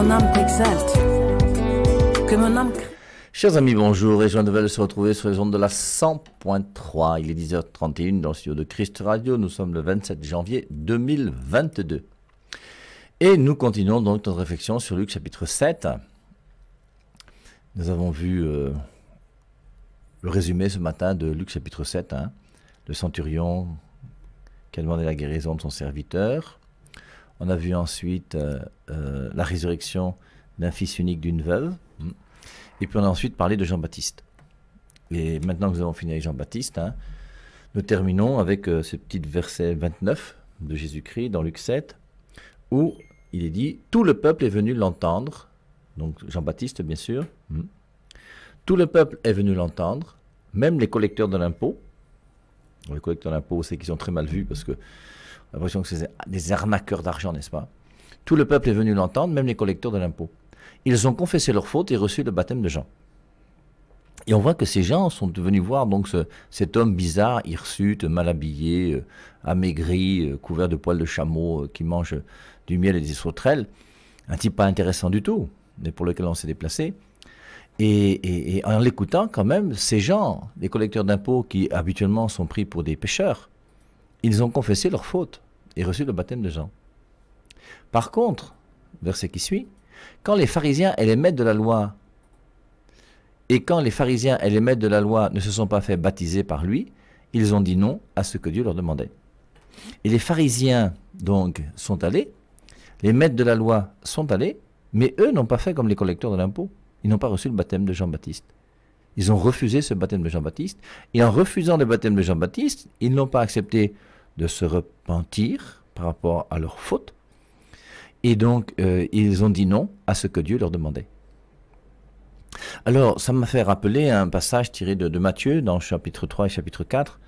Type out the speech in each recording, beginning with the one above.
mon âme t'exalte, que mon âme... Chers amis, bonjour, et joie nouvelle de se retrouver sur les ondes de la 100.3. Il est 10h31 dans le studio de Christ Radio. Nous sommes le 27 janvier 2022. Et nous continuons donc notre réflexion sur Luc chapitre 7. Nous avons vu le résumé ce matin de Luc chapitre 7, le centurion qui a demandé la guérison de son serviteur. On a vu ensuite la résurrection d'un fils unique d'une veuve. Et puis on a ensuite parlé de Jean-Baptiste. Et maintenant que nous avons fini avec Jean-Baptiste, nous terminons avec ce petit verset 29 de Jésus-Christ dans Luc 7, où il est dit « Tout le peuple est venu l'entendre », donc Jean-Baptiste bien sûr, « Tout le peuple est venu l'entendre, même les collecteurs de l'impôt ». Les collecteurs d'impôt, c'est qu'ils sont très mal vus parce que on a l'impression que c'est des arnaqueurs d'argent, n'est-ce pas? « Tout le peuple est venu l'entendre, même les collecteurs de l'impôt ». Ils ont confessé leurs fautes et reçu le baptême de Jean. Et on voit que ces gens sont venus voir donc cet homme bizarre, hirsute, mal habillé, amaigri, couvert de poils de chameau, qui mange du miel et des sauterelles. Un type pas intéressant du tout, mais pour lequel on s'est déplacé. Et en l'écoutant quand même, ces gens, les collecteurs d'impôts qui habituellement sont pris pour des pécheurs, ils ont confessé leurs fautes et reçu le baptême de Jean. Par contre, verset qui suit, quand les pharisiens et les maîtres de la loi ne se sont pas fait baptiser par lui, ils ont dit non à ce que Dieu leur demandait. Et les pharisiens donc sont allés, les maîtres de la loi sont allés, mais eux n'ont pas fait comme les collecteurs de l'impôt. Ils n'ont pas reçu le baptême de Jean-Baptiste. Ils ont refusé ce baptême de Jean-Baptiste, et en refusant le baptême de Jean-Baptiste, ils n'ont pas accepté de se repentir par rapport à leurs fautes, et donc ils ont dit non à ce que Dieu leur demandait. Alors ça m'a fait rappeler un passage tiré de Matthieu dans chapitre 3 et chapitre 4,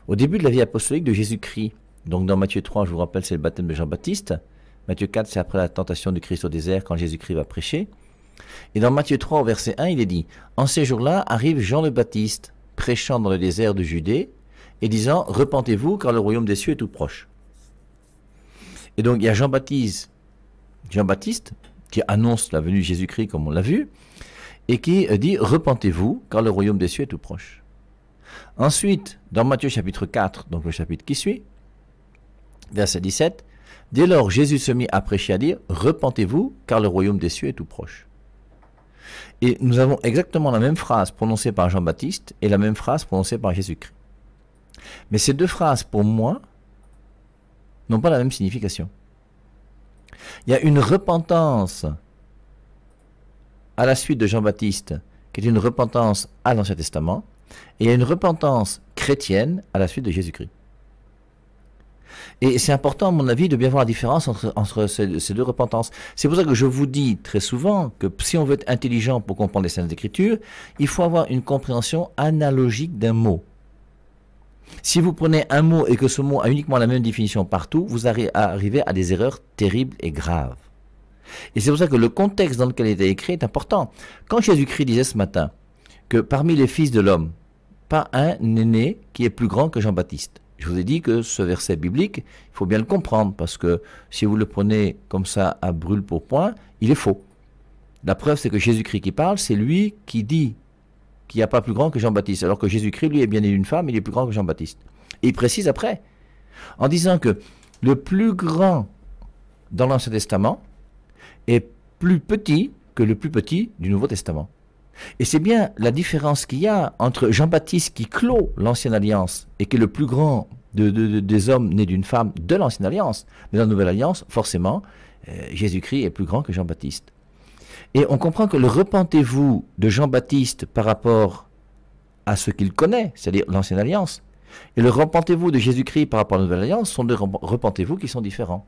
au début de la vie apostolique de Jésus-Christ. Donc dans Matthieu 3, je vous rappelle, c'est le baptême de Jean-Baptiste. Matthieu 4, c'est après la tentation du Christ au désert, quand Jésus-Christ va prêcher. Et dans Matthieu 3, au verset 1, il est dit « En ces jours-là arrive Jean le Baptiste, prêchant dans le désert de Judée, et disant « Repentez-vous, car le royaume des cieux est tout proche. » Et donc il y a Jean-Baptiste qui annonce la venue de Jésus-Christ, comme on l'a vu, et qui dit « Repentez-vous, car le royaume des cieux est tout proche. » Ensuite, dans Matthieu chapitre 4, donc le chapitre qui suit, verset 17, « Dès lors, Jésus se mit à prêcher, à dire « Repentez-vous, car le royaume des cieux est tout proche. » Et nous avons exactement la même phrase prononcée par Jean-Baptiste et la même phrase prononcée par Jésus-Christ. Mais ces deux phrases, pour moi, n'ont pas la même signification. Il y a une repentance à la suite de Jean-Baptiste, qui est une repentance à l'Ancien Testament, et il y a une repentance chrétienne à la suite de Jésus-Christ. Et c'est important, à mon avis, de bien voir la différence entre ces deux repentances. C'est pour ça que je vous dis très souvent que si on veut être intelligent pour comprendre les Saintes Écritures, il faut avoir une compréhension analogique d'un mot. Si vous prenez un mot et que ce mot a uniquement la même définition partout, vous arrivez à des erreurs terribles et graves. Et c'est pour ça que le contexte dans lequel il est écrit est important. Quand Jésus-Christ disait ce matin que parmi les fils de l'homme, pas un n'est né qui est plus grand que Jean-Baptiste. Je vous ai dit que ce verset biblique, il faut bien le comprendre, parce que si vous le prenez comme ça à brûle pour point, il est faux. La preuve, c'est que Jésus-Christ qui parle, c'est lui qui dit qu'il n'y a pas plus grand que Jean-Baptiste, alors que Jésus-Christ, lui, est bien né d'une femme, il est plus grand que Jean-Baptiste. Et il précise après, en disant que le plus grand dans l'Ancien Testament est plus petit que le plus petit du Nouveau Testament. Et c'est bien la différence qu'il y a entre Jean-Baptiste qui clôt l'Ancienne Alliance et qui est le plus grand des hommes nés d'une femme de l'Ancienne Alliance. Mais dans la Nouvelle Alliance, forcément, Jésus-Christ est plus grand que Jean-Baptiste. Et on comprend que le repentez-vous de Jean-Baptiste par rapport à ce qu'il connaît, c'est-à-dire l'Ancienne Alliance, et le repentez-vous de Jésus-Christ par rapport à la Nouvelle Alliance sont deux repentez-vous qui sont différents.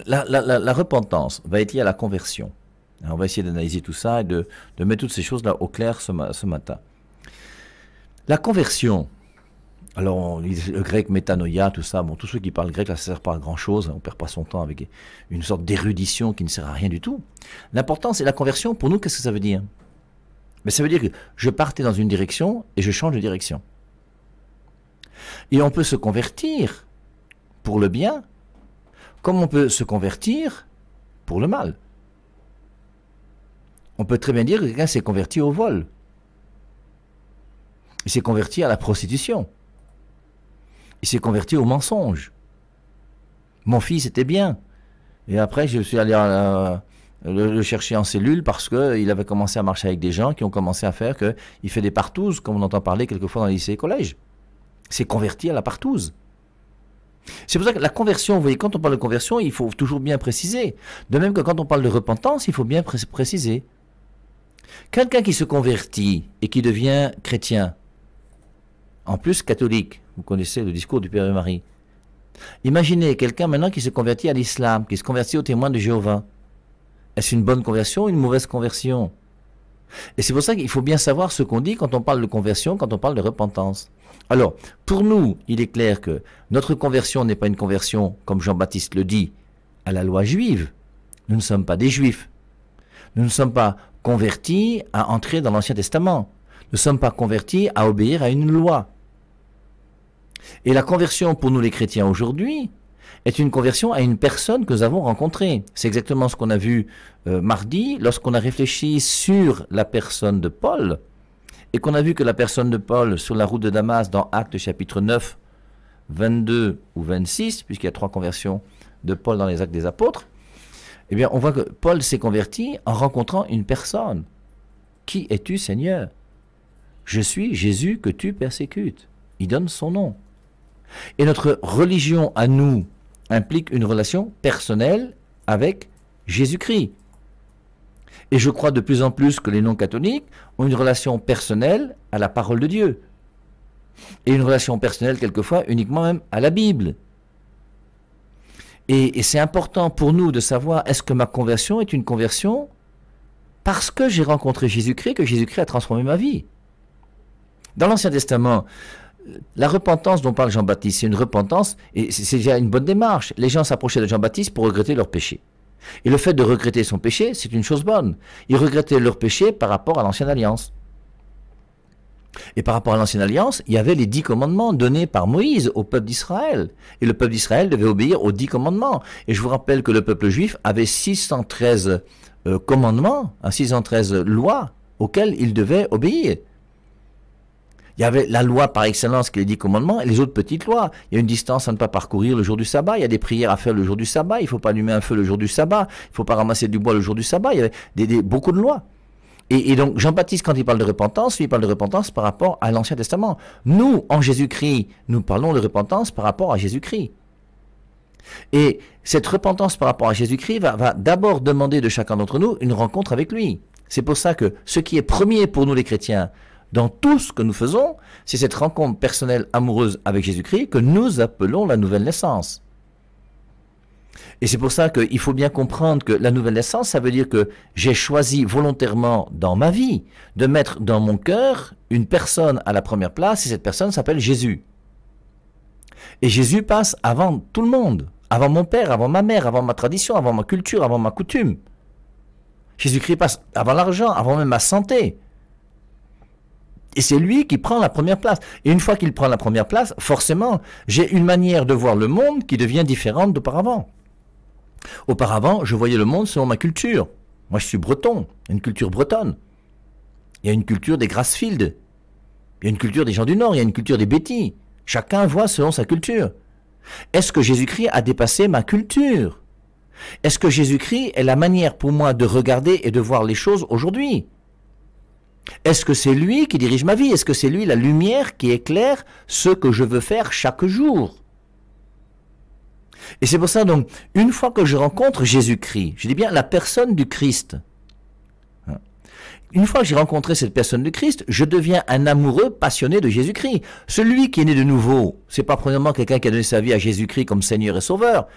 La repentance va être liée à la conversion. Alors on va essayer d'analyser tout ça et de mettre toutes ces choses-là au clair ce matin. La conversion, alors le grec métanoïa, tout ça, bon, tous ceux qui parlent grec, là, ça ne sert pas à grand-chose, on ne perd pas son temps avec une sorte d'érudition qui ne sert à rien du tout. L'important, c'est la conversion. Pour nous, qu'est-ce que ça veut dire? Mais ça veut dire que je partais dans une direction et je change de direction. Et on peut se convertir pour le bien, comme on peut se convertir pour le mal. On peut très bien dire que quelqu'un s'est converti au vol. Il s'est converti à la prostitution. Il s'est converti au mensonge. Mon fils était bien. Et après, je suis allé le chercher en cellule parce qu'il avait commencé à marcher avec des gens qui ont commencé à faire qu'il fait des partouzes, comme on entend parler quelquefois dans les lycées et collèges. Il s'est converti à la partouze. C'est pour ça que la conversion, vous voyez, quand on parle de conversion, il faut toujours bien préciser. De même que quand on parle de repentance, il faut bien préciser. Quelqu'un qui se convertit et qui devient chrétien, en plus catholique, vous connaissez le discours du Père et Marie. Imaginez quelqu'un maintenant qui se convertit à l'islam, qui se convertit aux témoins de Jéhovah. Est-ce une bonne conversion ou une mauvaise conversion? Et c'est pour ça qu'il faut bien savoir ce qu'on dit quand on parle de conversion, quand on parle de repentance. Alors, pour nous, il est clair que notre conversion n'est pas une conversion, comme Jean-Baptiste le dit, à la loi juive. Nous ne sommes pas des juifs. Nous ne sommes pas convertis à entrer dans l'Ancien Testament. Nous ne sommes pas convertis à obéir à une loi. Et la conversion pour nous les chrétiens aujourd'hui est une conversion à une personne que nous avons rencontrée. C'est exactement ce qu'on a vu mardi lorsqu'on a réfléchi sur la personne de Paul et qu'on a vu que la personne de Paul sur la route de Damas dans Actes chapitre 9, 22 ou 26, puisqu'il y a 3 conversions de Paul dans les Actes des Apôtres, eh bien on voit que Paul s'est converti en rencontrant une personne. Qui es-tu, Seigneur? Je suis Jésus que tu persécutes. Il donne son nom. Et notre religion à nous implique une relation personnelle avec Jésus-Christ. Et je crois de plus en plus que les non-catholiques ont une relation personnelle à la parole de Dieu. Et une relation personnelle quelquefois uniquement même à la Bible. Et c'est important pour nous de savoir, est-ce que ma conversion est une conversion parce que j'ai rencontré Jésus-Christ, que Jésus-Christ a transformé ma vie. Dans l'Ancien Testament, la repentance dont parle Jean-Baptiste, c'est une repentance, et c'est déjà une bonne démarche. Les gens s'approchaient de Jean-Baptiste pour regretter leur péché. Et le fait de regretter son péché, c'est une chose bonne. Ils regrettaient leur péché par rapport à l'Ancienne Alliance. Et par rapport à l'Ancienne Alliance, il y avait les 10 commandements donnés par Moïse au peuple d'Israël. Et le peuple d'Israël devait obéir aux 10 commandements. Et je vous rappelle que le peuple juif avait 613 commandements, 613 lois auxquelles il devait obéir. Il y avait la loi par excellence qui est les 10 commandements et les autres petites lois. Il y a une distance à ne pas parcourir le jour du sabbat, il y a des prières à faire le jour du sabbat, il ne faut pas allumer un feu le jour du sabbat, il ne faut pas ramasser du bois le jour du sabbat, il y avait beaucoup de lois. Et donc Jean-Baptiste, quand il parle de repentance, il parle de repentance par rapport à l'Ancien Testament. Nous, en Jésus-Christ, nous parlons de repentance par rapport à Jésus-Christ. Et cette repentance par rapport à Jésus-Christ va d'abord demander de chacun d'entre nous une rencontre avec lui. C'est pour ça que ce qui est premier pour nous les chrétiens, dans tout ce que nous faisons, c'est cette rencontre personnelle amoureuse avec Jésus-Christ que nous appelons la nouvelle naissance. Et c'est pour ça qu'il faut bien comprendre que la nouvelle naissance, ça veut dire que j'ai choisi volontairement dans ma vie de mettre dans mon cœur une personne à la première place et cette personne s'appelle Jésus. Et Jésus passe avant tout le monde, avant mon père, avant ma mère, avant ma tradition, avant ma culture, avant ma coutume. Jésus-Christ passe avant l'argent, avant même ma santé. Et c'est lui qui prend la première place. Et une fois qu'il prend la première place, forcément, j'ai une manière de voir le monde qui devient différente d'auparavant. Auparavant, je voyais le monde selon ma culture. Moi, je suis breton, une culture bretonne. Il y a une culture des Grassfield. Il y a une culture des gens du Nord, il y a une culture des Bétis. Chacun voit selon sa culture. Est-ce que Jésus-Christ a dépassé ma culture? Est-ce que Jésus-Christ est la manière pour moi de regarder et de voir les choses aujourd'hui? Est-ce que c'est lui qui dirige ma vie? Est-ce que c'est lui la lumière qui éclaire ce que je veux faire chaque jour? Et c'est pour ça donc, une fois que je rencontre Jésus-Christ, je dis bien la personne du Christ, une fois que j'ai rencontré cette personne du Christ, je deviens un amoureux passionné de Jésus-Christ. Celui qui est né de nouveau, c'est pas premièrement quelqu'un qui a donné sa vie à Jésus-Christ comme Seigneur et Sauveur.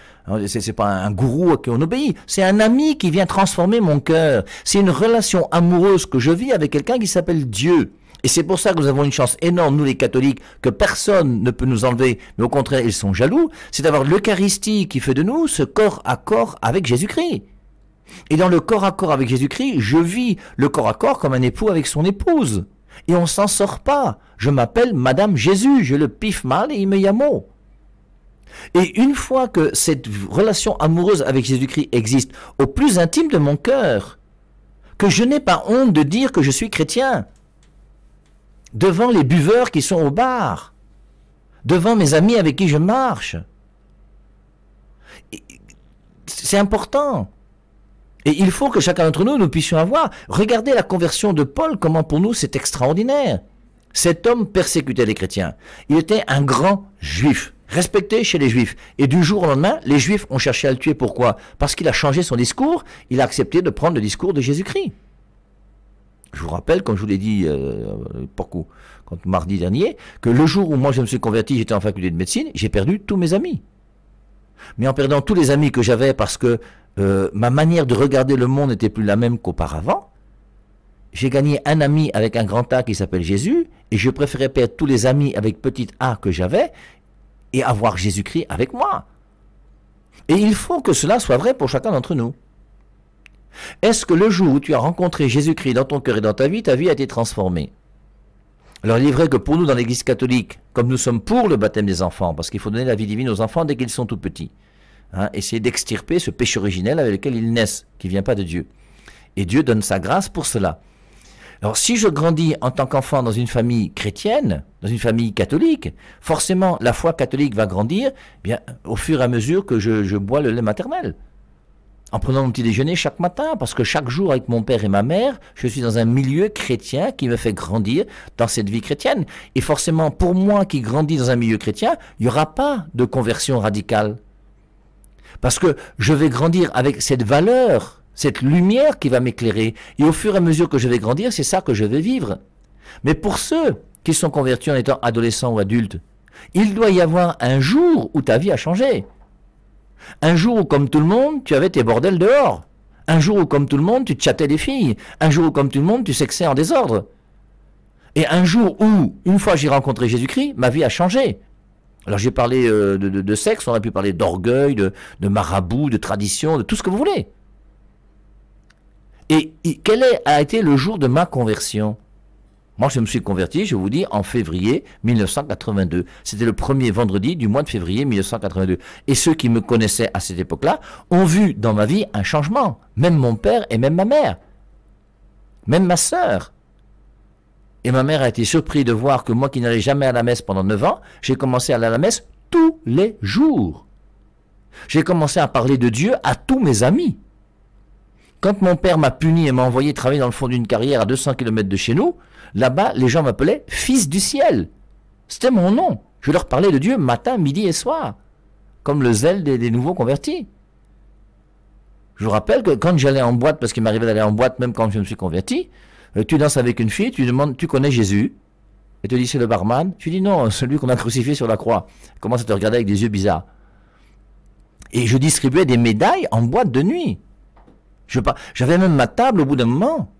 C'est pas un gourou à qui on obéit. C'est un ami qui vient transformer mon cœur. C'est une relation amoureuse que je vis avec quelqu'un qui s'appelle Dieu. Et c'est pour ça que nous avons une chance énorme, nous les catholiques, que personne ne peut nous enlever, mais au contraire, ils sont jaloux, c'est d'avoir l'Eucharistie qui fait de nous ce corps à corps avec Jésus-Christ. Et dans le corps à corps avec Jésus-Christ, je vis le corps à corps comme un époux avec son épouse. Et on s'en sort pas. Je m'appelle Madame Jésus, j'ai le pif mal et il me llamo. Et une fois que cette relation amoureuse avec Jésus-Christ existe au plus intime de mon cœur, que je n'ai pas honte de dire que je suis chrétien, devant les buveurs qui sont au bar, devant mes amis avec qui je marche, c'est important. Et il faut que chacun d'entre nous, nous puissions avoir. Regardez la conversion de Paul, comment pour nous c'est extraordinaire. Cet homme persécutait les chrétiens. Il était un grand juif, respecté chez les juifs. Et du jour au lendemain, les juifs ont cherché à le tuer. Pourquoi? Parce qu'il a changé son discours, il a accepté de prendre le discours de Jésus-Christ. Je vous rappelle, comme je vous l'ai dit quand mardi dernier, que le jour où moi je me suis converti, j'étais en faculté de médecine, j'ai perdu tous mes amis. Mais en perdant tous les amis que j'avais parce que ma manière de regarder le monde n'était plus la même qu'auparavant, j'ai gagné un ami avec un grand A qui s'appelle Jésus, et je préférais perdre tous les amis avec petit a que j'avais, et avoir Jésus-Christ avec moi. Et il faut que cela soit vrai pour chacun d'entre nous. Est-ce que le jour où tu as rencontré Jésus-Christ dans ton cœur et dans ta vie a été transformée? Alors il est vrai que pour nous dans l'Église catholique, comme nous sommes pour le baptême des enfants, parce qu'il faut donner la vie divine aux enfants dès qu'ils sont tout petits, essayer d'extirper ce péché originel avec lequel ils naissent, qui ne vient pas de Dieu. Et Dieu donne sa grâce pour cela. Alors si je grandis en tant qu'enfant dans une famille chrétienne, dans une famille catholique, forcément la foi catholique va grandir bien, au fur et à mesure que je bois le lait maternel. En prenant mon petit déjeuner chaque matin, parce que chaque jour avec mon père et ma mère, je suis dans un milieu chrétien qui me fait grandir dans cette vie chrétienne. Et forcément, pour moi qui grandis dans un milieu chrétien, il n'y aura pas de conversion radicale. Parce que je vais grandir avec cette valeur, cette lumière qui va m'éclairer. Et au fur et à mesure que je vais grandir, c'est ça que je vais vivre. Mais pour ceux qui sont convertis en étant adolescents ou adultes, il doit y avoir un jour où ta vie a changé. Un jour où, comme tout le monde, tu avais tes bordels dehors. Un jour où, comme tout le monde, tu tchattais des filles. Un jour où, comme tout le monde, tu sexais en désordre. Et un jour où, une fois j'ai rencontré Jésus-Christ, ma vie a changé. Alors j'ai parlé de sexe, on aurait pu parler d'orgueil, de marabout, de tradition, de tout ce que vous voulez. Et quel a été le jour de ma conversion? Moi, je me suis converti, je vous dis, en février 1982. C'était le premier vendredi du mois de février 1982. Et ceux qui me connaissaient à cette époque-là ont vu dans ma vie un changement. Même mon père et même ma mère. Même ma sœur. Et ma mère a été surprise de voir que moi qui n'allais jamais à la messe pendant 9 ans, j'ai commencé à aller à la messe tous les jours. J'ai commencé à parler de Dieu à tous mes amis. Quand mon père m'a puni et m'a envoyé travailler dans le fond d'une carrière à 200 km de chez nous, là-bas, les gens m'appelaient « Fils du ciel ». C'était mon nom. Je leur parlais de Dieu matin, midi et soir, comme le zèle des nouveaux convertis. Je vous rappelle que quand j'allais en boîte, parce qu'il m'arrivait d'aller en boîte même quand je me suis converti, tu danses avec une fille, tu demandes « Tu connais Jésus ?» Elle te dit « C'est le barman ?» Je lui dis « Non, celui qu'on a crucifié sur la croix. » Elle commence à te regarder avec des yeux bizarres. Et je distribuais des médailles en boîte de nuit. J'avais même ma table au bout d'un moment.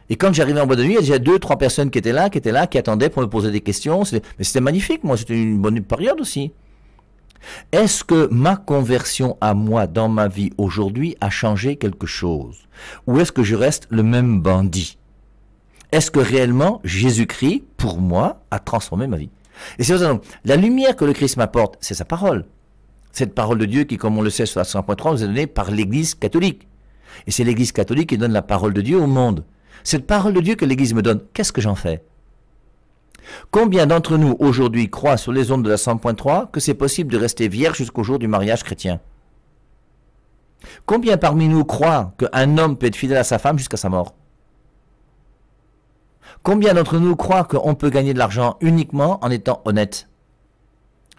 Et quand j'arrivais en boîte de nuit, il y avait 2-3 personnes qui étaient là, qui attendaient pour me poser des questions. Mais c'était magnifique, moi, c'était une bonne période aussi. Est-ce que ma conversion à moi, dans ma vie aujourd'hui, a changé quelque chose? Ou est-ce que je reste le même bandit? Est-ce que réellement, Jésus-Christ, pour moi, a transformé ma vie? Et c'est ça, donc, la lumière que le Christ m'apporte, c'est sa parole. Cette parole de Dieu qui, comme on le sait sur la 100.3, nous est donnée par l'Église catholique. Et c'est l'Église catholique qui donne la parole de Dieu au monde. Cette parole de Dieu que l'Église me donne, qu'est-ce que j'en fais? Combien d'entre nous aujourd'hui croient sur les ondes de la 100.3 que c'est possible de rester vierge jusqu'au jour du mariage chrétien? Combien parmi nous croient qu'un homme peut être fidèle à sa femme jusqu'à sa mort? Combien d'entre nous croient qu'on peut gagner de l'argent uniquement en étant honnête?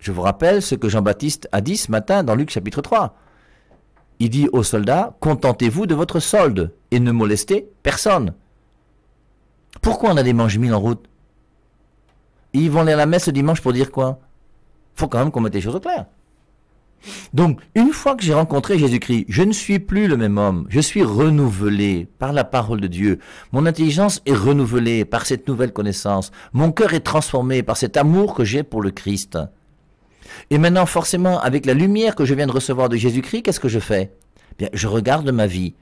Je vous rappelle ce que Jean-Baptiste a dit ce matin dans Luc chapitre 3. Il dit aux soldats, contentez-vous de votre solde et ne molestez personne. Pourquoi on a des mange-mille en route? Ils vont aller à la messe le dimanche pour dire quoi? Il faut quand même qu'on mette les choses au clair. Donc, une fois que j'ai rencontré Jésus-Christ, je ne suis plus le même homme. Je suis renouvelé par la parole de Dieu. Mon intelligence est renouvelée par cette nouvelle connaissance. Mon cœur est transformé par cet amour que j'ai pour le Christ. Et maintenant, forcément, avec la lumière que je viens de recevoir de Jésus-Christ, qu'est-ce que je fais? Bien, je regarde ma vie.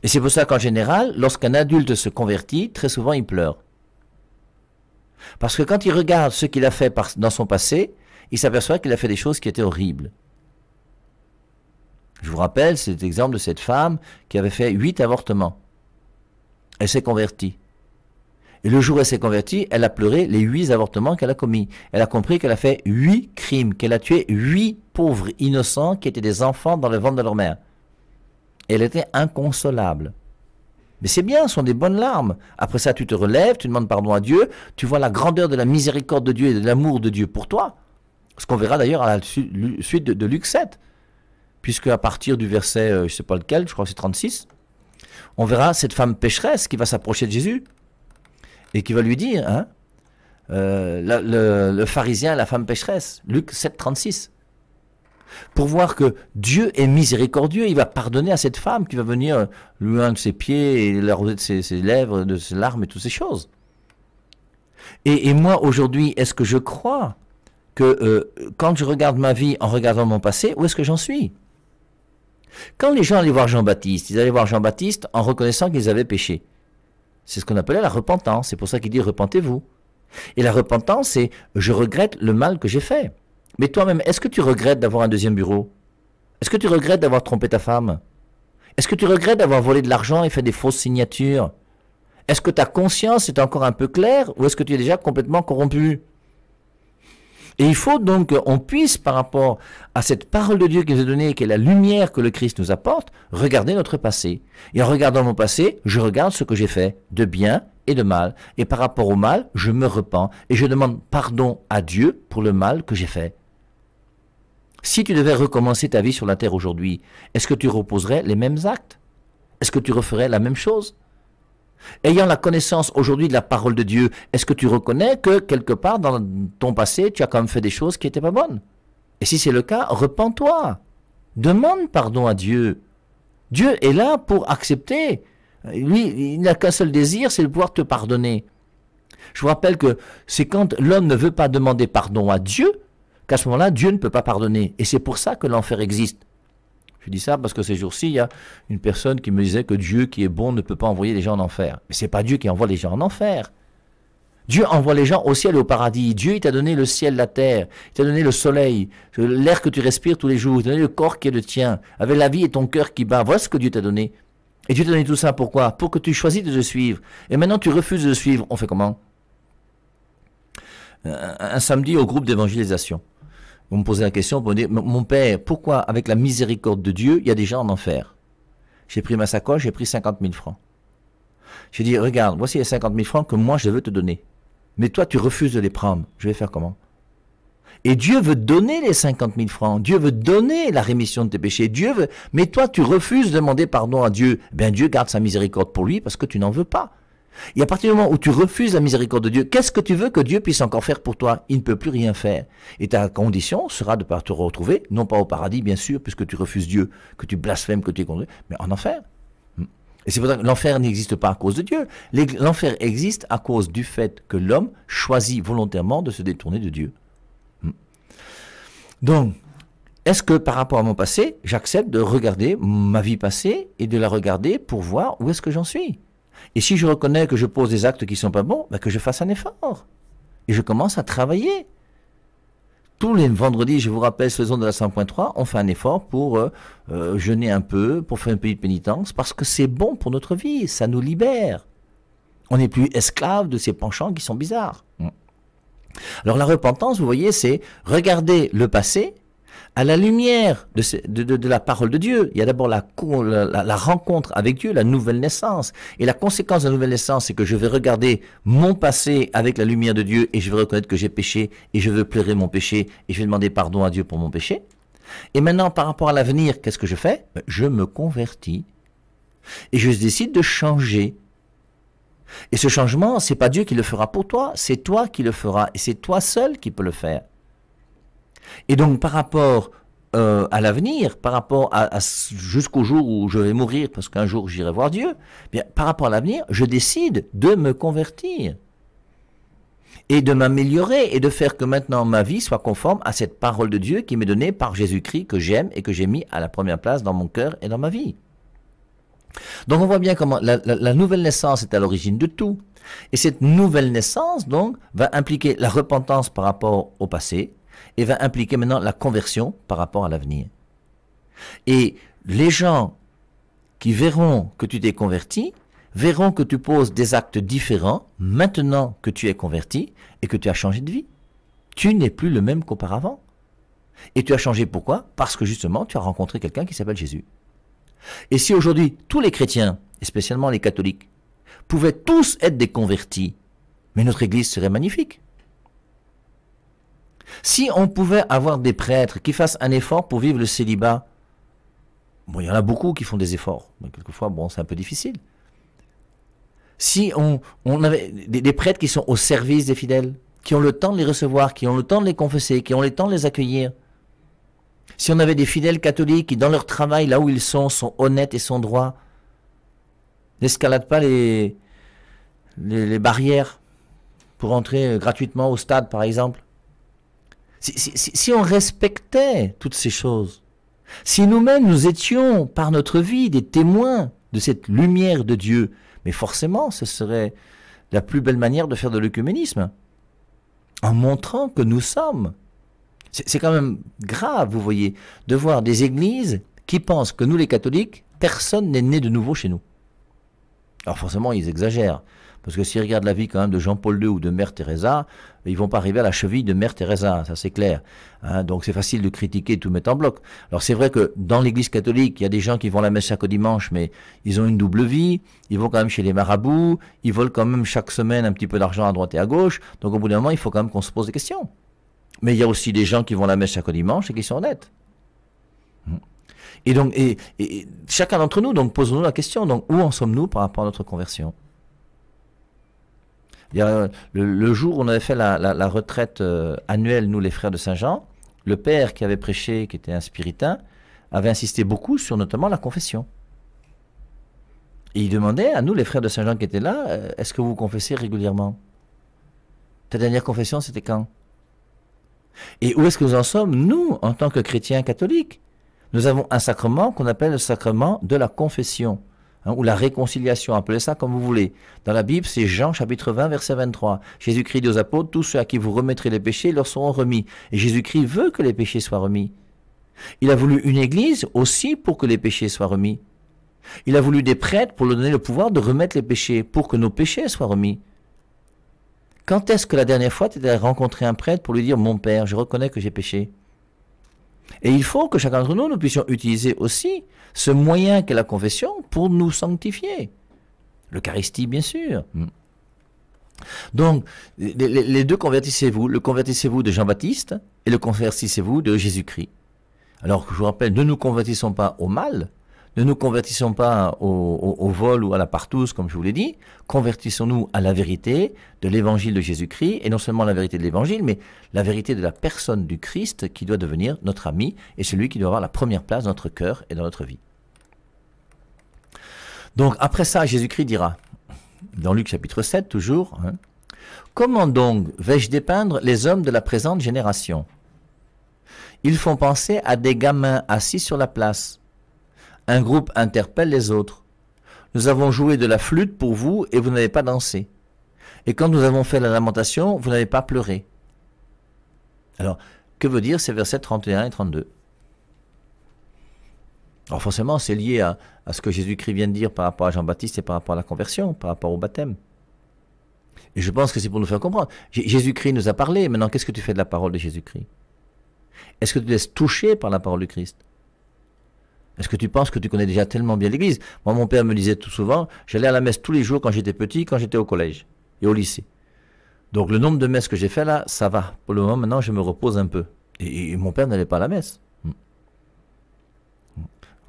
Et c'est pour ça qu'en général, lorsqu'un adulte se convertit, très souvent il pleure. Parce que quand il regarde ce qu'il a fait dans son passé, il s'aperçoit qu'il a fait des choses qui étaient horribles. Je vous rappelle cet exemple de cette femme qui avait fait 8 avortements. Elle s'est convertie. Et le jour où elle s'est convertie, elle a pleuré les 8 avortements qu'elle a commis. Elle a compris qu'elle a fait 8 crimes, qu'elle a tué 8 pauvres innocents qui étaient des enfants dans le ventre de leur mère. Et elle était inconsolable. Mais c'est bien, ce sont des bonnes larmes. Après ça, tu te relèves, tu demandes pardon à Dieu, tu vois la grandeur de la miséricorde de Dieu et de l'amour de Dieu pour toi. Ce qu'on verra d'ailleurs à la suite de Luc 7. Puisque à partir du verset, je ne sais pas lequel, je crois que c'est 36, on verra cette femme pécheresse qui va s'approcher de Jésus et qui va lui dire, hein, le pharisien, la femme pécheresse, Luc 7, 36. Pour voir que Dieu est miséricordieux, il va pardonner à cette femme qui va venir lui un de ses pieds et l'arroser de ses lèvres, de ses larmes et toutes ces choses. Et moi aujourd'hui, est-ce que je crois que quand je regarde ma vie en regardant mon passé, où est-ce que j'en suis? Quand les gens allaient voir Jean-Baptiste, ils allaient voir Jean-Baptiste en reconnaissant qu'ils avaient péché. C'est ce qu'on appelait la repentance, c'est pour ça qu'il dit repentez-vous. Et la repentance, c'est je regrette le mal que j'ai fait. Mais toi-même, est-ce que tu regrettes d'avoir un deuxième bureau? Est-ce que tu regrettes d'avoir trompé ta femme? Est-ce que tu regrettes d'avoir volé de l'argent et fait des fausses signatures? Est-ce que ta conscience est encore un peu claire ou est-ce que tu es déjà complètement corrompu? Et il faut donc qu'on puisse, par rapport à cette parole de Dieu qui nous est donnée, qui est la lumière que le Christ nous apporte, regarder notre passé. Et en regardant mon passé, je regarde ce que j'ai fait de bien et de mal. Et par rapport au mal, je me repens et je demande pardon à Dieu pour le mal que j'ai fait. Si tu devais recommencer ta vie sur la terre aujourd'hui, est-ce que tu reposerais les mêmes actes? Est-ce que tu referais la même chose? Ayant la connaissance aujourd'hui de la parole de Dieu, est-ce que tu reconnais que quelque part dans ton passé, tu as quand même fait des choses qui n'étaient pas bonnes? Et si c'est le cas, repens-toi. Demande pardon à Dieu. Dieu est là pour accepter. Lui, il n'a qu'un seul désir, c'est de pouvoir te pardonner. Je vous rappelle que c'est quand l'homme ne veut pas demander pardon à Dieu, qu'à ce moment-là, Dieu ne peut pas pardonner. Et c'est pour ça que l'enfer existe. Je dis ça parce que ces jours-ci, il y a une personne qui me disait que Dieu qui est bon ne peut pas envoyer les gens en enfer. Mais ce n'est pas Dieu qui envoie les gens en enfer. Dieu envoie les gens au ciel et au paradis. Dieu, il t'a donné le ciel, la terre. Il t'a donné le soleil, l'air que tu respires tous les jours. Il t'a donné le corps qui est le tien, avec la vie et ton cœur qui bat. Voilà ce que Dieu t'a donné. Et Dieu t'a donné tout ça pourquoi? Pour que tu choisisses de le suivre. Et maintenant, tu refuses de le suivre. On fait comment? Un samedi au groupe d'évangélisation. Vous me posez la question pour me dire, mon père, pourquoi avec la miséricorde de Dieu, il y a des gens en enfer? J'ai pris ma sacoche, j'ai pris 50 000 francs. J'ai dit, regarde, voici les 50 000 francs que moi je veux te donner. Mais toi, tu refuses de les prendre. Je vais faire comment? Et Dieu veut donner les 50 000 francs. Dieu veut donner la rémission de tes péchés. Dieu veut, mais toi, tu refuses de demander pardon à Dieu. Ben, Dieu garde sa miséricorde pour lui parce que tu n'en veux pas. Et à partir du moment où tu refuses la miséricorde de Dieu, qu'est-ce que tu veux que Dieu puisse encore faire pour toi? Il ne peut plus rien faire. Et ta condition sera de te retrouver, non pas au paradis, bien sûr, puisque tu refuses Dieu, que tu blasphèmes, que tu es contre Dieu, mais en enfer. Et c'est pour ça que l'enfer n'existe pas à cause de Dieu. L'enfer existe à cause du fait que l'homme choisit volontairement de se détourner de Dieu. Donc, est-ce que par rapport à mon passé, j'accepte de regarder ma vie passée et de la regarder pour voir où est-ce que j'en suis? Et si je reconnais que je pose des actes qui ne sont pas bons, ben que je fasse un effort. Et je commence à travailler. Tous les vendredis, je vous rappelle, sur les ondes de la 100.3, on fait un effort pour jeûner un peu, pour faire un peu de pénitence, parce que c'est bon pour notre vie, ça nous libère. On n'est plus esclave de ces penchants qui sont bizarres. Alors la repentance, vous voyez, c'est regarder le passé à la lumière de la parole de Dieu. Il y a d'abord la rencontre avec Dieu, la nouvelle naissance. Et la conséquence de la nouvelle naissance, c'est que je vais regarder mon passé avec la lumière de Dieu et je vais reconnaître que j'ai péché et je veux pleurer mon péché et je vais demander pardon à Dieu pour mon péché. Et maintenant, par rapport à l'avenir, qu'est-ce que je fais? Je me convertis et je décide de changer. Et ce changement, c'est pas Dieu qui le fera pour toi, c'est toi qui le feras et c'est toi seul qui peux le faire. Et donc par rapport à l'avenir, par rapport jusqu'au jour où je vais mourir, parce qu'un jour j'irai voir Dieu, bien, par rapport à l'avenir, je décide de me convertir et de m'améliorer et de faire que maintenant ma vie soit conforme à cette parole de Dieu qui m'est donnée par Jésus-Christ que j'aime et que j'ai mis à la première place dans mon cœur et dans ma vie. Donc on voit bien comment la nouvelle naissance est à l'origine de tout. Et cette nouvelle naissance donc va impliquer la repentance par rapport au passé, et va impliquer maintenant la conversion par rapport à l'avenir. Et les gens qui verront que tu t'es converti, verront que tu poses des actes différents maintenant que tu es converti et que tu as changé de vie. Tu n'es plus le même qu'auparavant. Et tu as changé pourquoi? Parce que justement, tu as rencontré quelqu'un qui s'appelle Jésus. Et si aujourd'hui, tous les chrétiens, et spécialement les catholiques, pouvaient tous être des convertis, mais notre Église serait magnifique. Si on pouvait avoir des prêtres qui fassent un effort pour vivre le célibat, bon, il y en a beaucoup qui font des efforts, mais quelquefois, bon, c'est un peu difficile. Si on avait des prêtres qui sont au service des fidèles, qui ont le temps de les recevoir, qui ont le temps de les confesser, qui ont le temps de les accueillir, si on avait des fidèles catholiques qui, dans leur travail, là où ils sont honnêtes et sont droits, n'escaladent pas les barrières pour entrer gratuitement au stade, par exemple. Si on respectait toutes ces choses, si nous-mêmes nous étions par notre vie des témoins de cette lumière de Dieu, mais forcément ce serait la plus belle manière de faire de l'œcuménisme, en montrant que nous sommes. C'est quand même grave, vous voyez, de voir des églises qui pensent que nous les catholiques, personne n'est né de nouveau chez nous. Alors forcément ils exagèrent. Parce que s'ils regardent la vie quand même de Jean-Paul II ou de Mère Teresa, ils vont pas arriver à la cheville de Mère Teresa, ça c'est clair. Hein, donc c'est facile de critiquer et tout mettre en bloc. Alors c'est vrai que dans l'église catholique, il y a des gens qui vont à la messe chaque dimanche, mais ils ont une double vie, ils vont quand même chez les marabouts, ils volent quand même chaque semaine un petit peu d'argent à droite et à gauche, donc au bout d'un moment, il faut quand même qu'on se pose des questions. Mais il y a aussi des gens qui vont à la messe chaque dimanche et qui sont honnêtes. Et donc, et chacun d'entre nous, donc posons-nous la question, donc où en sommes-nous par rapport à notre conversion? Il y a le jour où on avait fait la retraite annuelle, nous les frères de Saint-Jean, le père qui avait prêché, qui était un spiritain, avait insisté beaucoup sur notamment la confession. Et il demandait à nous les frères de Saint-Jean qui étaient là, est-ce que vous confessez régulièrement? Ta dernière confession, c'était quand? Et où est-ce que nous en sommes, nous, en tant que chrétiens catholiques? Nous avons un sacrement qu'on appelle le sacrement de la confession. Hein, ou la réconciliation, appelez ça comme vous voulez. Dans la Bible, c'est Jean chapitre 20, verset 23. Jésus-Christ dit aux apôtres, tous ceux à qui vous remettrez les péchés leur seront remis. Et Jésus-Christ veut que les péchés soient remis. Il a voulu une église aussi pour que les péchés soient remis. Il a voulu des prêtres pour leur donner le pouvoir de remettre les péchés, pour que nos péchés soient remis. Quand est-ce que la dernière fois tu as rencontré un prêtre pour lui dire, mon père, je reconnais que j'ai péché? Et il faut que chacun d'entre nous, nous puissions utiliser aussi ce moyen qu'est la confession pour nous sanctifier. L'Eucharistie, bien sûr. Donc, les deux convertissez-vous. Le convertissez-vous de Jean-Baptiste et le convertissez-vous de Jésus-Christ. Alors, je vous rappelle, ne nous convertissons pas au mal, ne nous convertissons pas au vol ou à la partouze, comme je vous l'ai dit. Convertissons-nous à la vérité de l'évangile de Jésus-Christ, et non seulement la vérité de l'évangile, mais la vérité de la personne du Christ qui doit devenir notre ami, et celui qui doit avoir la première place dans notre cœur et dans notre vie. Donc, après ça, Jésus-Christ dira, dans Luc chapitre 7, toujours, hein, « Comment donc vais-je dépeindre les hommes de la présente génération? Ils font penser à des gamins assis sur la place. Un groupe interpelle les autres. Nous avons joué de la flûte pour vous et vous n'avez pas dansé. Et quand nous avons fait la lamentation, vous n'avez pas pleuré. » Alors, que veut dire ces versets 31 et 32? Alors forcément, c'est lié à ce que Jésus-Christ vient de dire par rapport à Jean-Baptiste et par rapport à la conversion, par rapport au baptême. Et je pense que c'est pour nous faire comprendre. Jésus-Christ nous a parlé, maintenant qu'est-ce que tu fais de la parole de Jésus-Christ? Est-ce que tu te laisses toucher par la parole du Christ? Est-ce que tu penses que tu connais déjà tellement bien l'Église? Moi, mon père me disait tout souvent, j'allais à la messe tous les jours quand j'étais petit, quand j'étais au collège et au lycée. Donc le nombre de messes que j'ai fait là, ça va. Pour le moment, maintenant, je me repose un peu. Et mon père n'allait pas à la messe.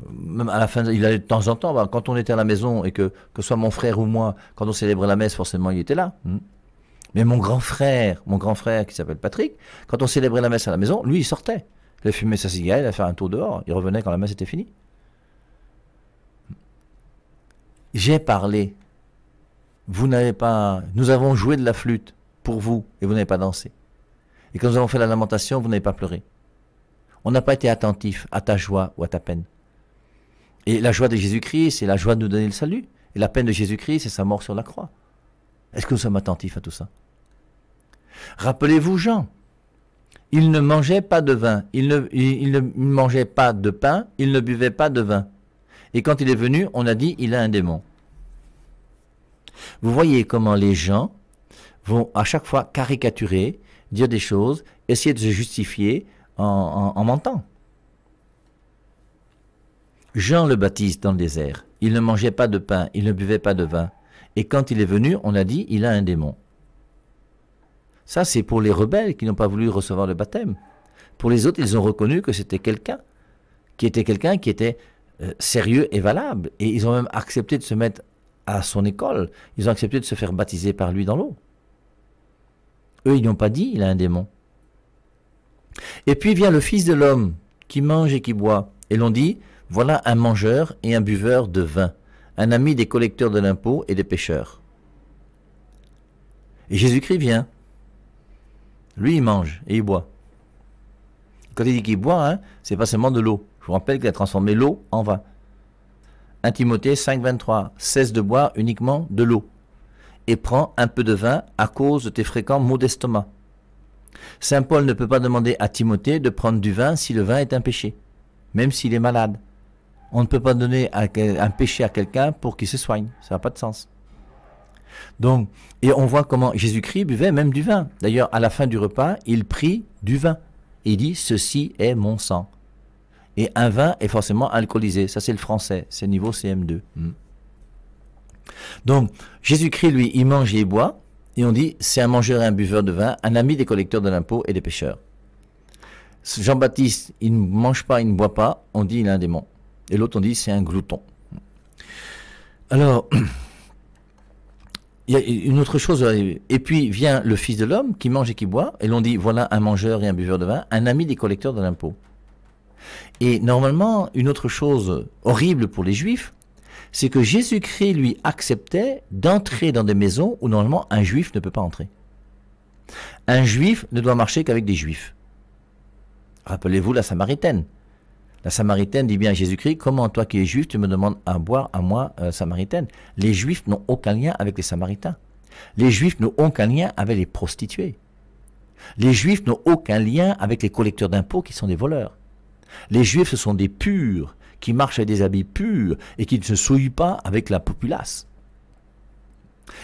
Même à la fin, il allait de temps en temps, quand on était à la maison et que ce soit mon frère ou moi, quand on célébrait la messe, forcément, il était là. Mais mon grand frère qui s'appelle Patrick, quand on célébrait la messe à la maison, lui, il sortait. Il a fumé sa cigarette, il a fait un tour dehors, il revenait quand la messe était finie. J'ai parlé. Vous n'avez pas... Nous avons joué de la flûte pour vous et vous n'avez pas dansé. Et quand nous avons fait la lamentation, vous n'avez pas pleuré. On n'a pas été attentif à ta joie ou à ta peine. Et la joie de Jésus-Christ, c'est la joie de nous donner le salut. Et la peine de Jésus-Christ, c'est sa mort sur la croix. Est-ce que nous sommes attentifs à tout ça? Rappelez-vous Jean. il ne mangeait pas de vin, il ne mangeait pas de pain, il ne buvait pas de vin. Et quand il est venu, on a dit, il a un démon. Vous voyez comment les gens vont à chaque fois caricaturer, dire des choses, essayer de se justifier en mentant. Jean le Baptiste dans le désert, il ne mangeait pas de pain, il ne buvait pas de vin. Et quand il est venu, on a dit, il a un démon. Ça, c'est pour les rebelles qui n'ont pas voulu recevoir le baptême. Pour les autres, ils ont reconnu que c'était quelqu'un qui était sérieux et valable. Et ils ont même accepté de se mettre à son école. Ils ont accepté de se faire baptiser par lui dans l'eau. Eux, ils n'ont pas dit, il a un démon. Et puis vient le Fils de l'homme qui mange et qui boit. Et l'on dit, voilà un mangeur et un buveur de vin, un ami des collecteurs de l'impôt et des pécheurs. Et Jésus-Christ vient. Lui, il mange et il boit. Quand il dit qu'il boit, hein, c'est pas seulement de l'eau. Je vous rappelle qu'il a transformé l'eau en vin. 1 Timothée 5, 23. Cesse de boire uniquement de l'eau et prends un peu de vin à cause de tes fréquents maux d'estomac. Saint Paul ne peut pas demander à Timothée de prendre du vin si le vin est un péché, même s'il est malade. On ne peut pas donner un péché à quelqu'un pour qu'il se soigne. Ça n'a pas de sens. Donc, et on voit comment Jésus-Christ buvait même du vin. D'ailleurs, à la fin du repas, il prit du vin. Et il dit, ceci est mon sang. Et un vin est forcément alcoolisé. Ça, c'est le français. C'est niveau CM2. Donc, Jésus-Christ, lui, il mange et il boit. Et on dit, c'est un mangeur et un buveur de vin, un ami des collecteurs de l'impôt et des pécheurs. Jean-Baptiste, il ne mange pas, il ne boit pas. On dit, il a un démon. Et l'autre, on dit, c'est un glouton. Alors, il y a une autre chose. Et puis vient le Fils de l'homme qui mange et qui boit. Et l'on dit, voilà un mangeur et un buveur de vin, un ami des collecteurs de l'impôt. Et normalement, une autre chose horrible pour les Juifs, c'est que Jésus-Christ, lui, acceptait d'entrer dans des maisons où normalement un Juif ne peut pas entrer. Un Juif ne doit marcher qu'avec des Juifs. Rappelez-vous la Samaritaine. La Samaritaine dit bien à Jésus-Christ, comment toi qui es juif, tu me demandes à boire à moi, Samaritaine? Les Juifs n'ont aucun lien avec les Samaritains. Les Juifs n'ont aucun lien avec les prostituées. Les Juifs n'ont aucun lien avec les collecteurs d'impôts qui sont des voleurs. Les Juifs, ce sont des purs, qui marchent avec des habits purs et qui ne se souillent pas avec la populace.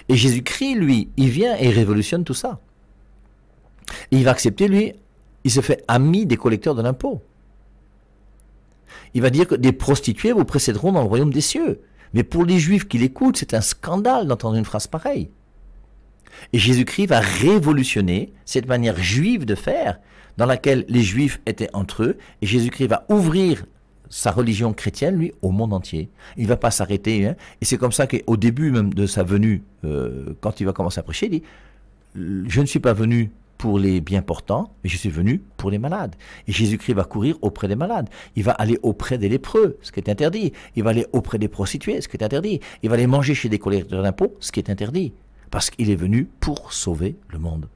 Et Jésus-Christ, lui, il vient et il révolutionne tout ça. Et il va accepter, lui, il se fait ami des collecteurs de l'impôt. Il va dire que des prostituées vous précéderont dans le royaume des cieux. Mais pour les Juifs qui l'écoutent, c'est un scandale d'entendre une phrase pareille. Et Jésus-Christ va révolutionner cette manière juive de faire, dans laquelle les Juifs étaient entre eux, et Jésus-Christ va ouvrir sa religion chrétienne, lui, au monde entier. Il ne va pas s'arrêter, hein. Et c'est comme ça qu'au début même de sa venue, quand il va commencer à prêcher, il dit, je ne suis pas venu pour les bien portants, mais je suis venu pour les malades. Et Jésus-Christ va courir auprès des malades. Il va aller auprès des lépreux, ce qui est interdit. Il va aller auprès des prostituées, ce qui est interdit. Il va aller manger chez des collecteurs d'impôts, ce qui est interdit. Parce qu'il est venu pour sauver le monde.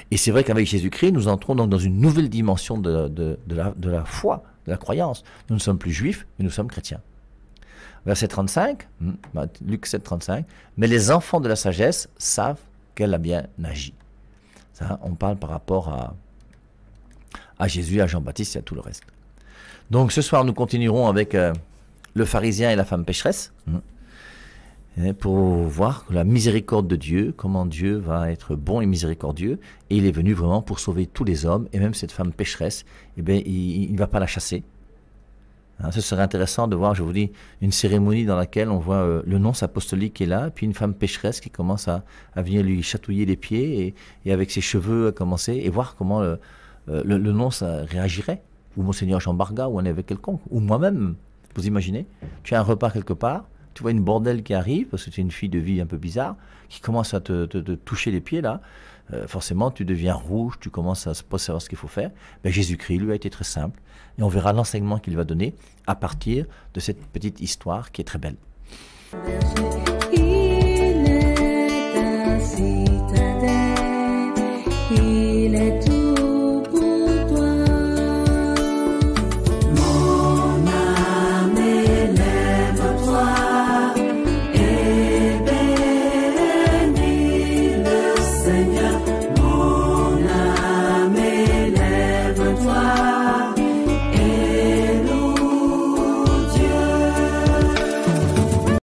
Et c'est vrai qu'avec Jésus-Christ, nous entrons donc dans une nouvelle dimension de la foi, de la croyance. Nous ne sommes plus juifs, mais nous sommes chrétiens. Verset 35, Luc 7, 35. Mais les enfants de la sagesse savent qu'elle a bien agi. Ça, on parle par rapport à Jésus, à Jean-Baptiste et à tout le reste. Donc ce soir, nous continuerons avec le pharisien et la femme pécheresse, pour voir la miséricorde de Dieu, comment Dieu va être bon et miséricordieux, et il est venu vraiment pour sauver tous les hommes, et même cette femme pécheresse, eh bien, il ne va pas la chasser. Hein, ce serait intéressant de voir, je vous dis, une cérémonie dans laquelle on voit le nonce apostolique qui est là, puis une femme pécheresse qui commence à venir lui chatouiller les pieds, et avec ses cheveux à commencer, et voir comment le nonce réagirait, ou Monseigneur Jean Barga, ou un évêque quelconque, ou moi-même. Vous imaginez, tu as un repas quelque part, tu vois une bordelle qui arrive, parce que tu es une fille de vie un peu bizarre, qui commence à te toucher les pieds là, forcément tu deviens rouge, tu commences à pas savoir ce qu'il faut faire. Ben, Jésus-Christ lui a été très simple, et on verra l'enseignement qu'il va donner à partir de cette petite histoire qui est très belle.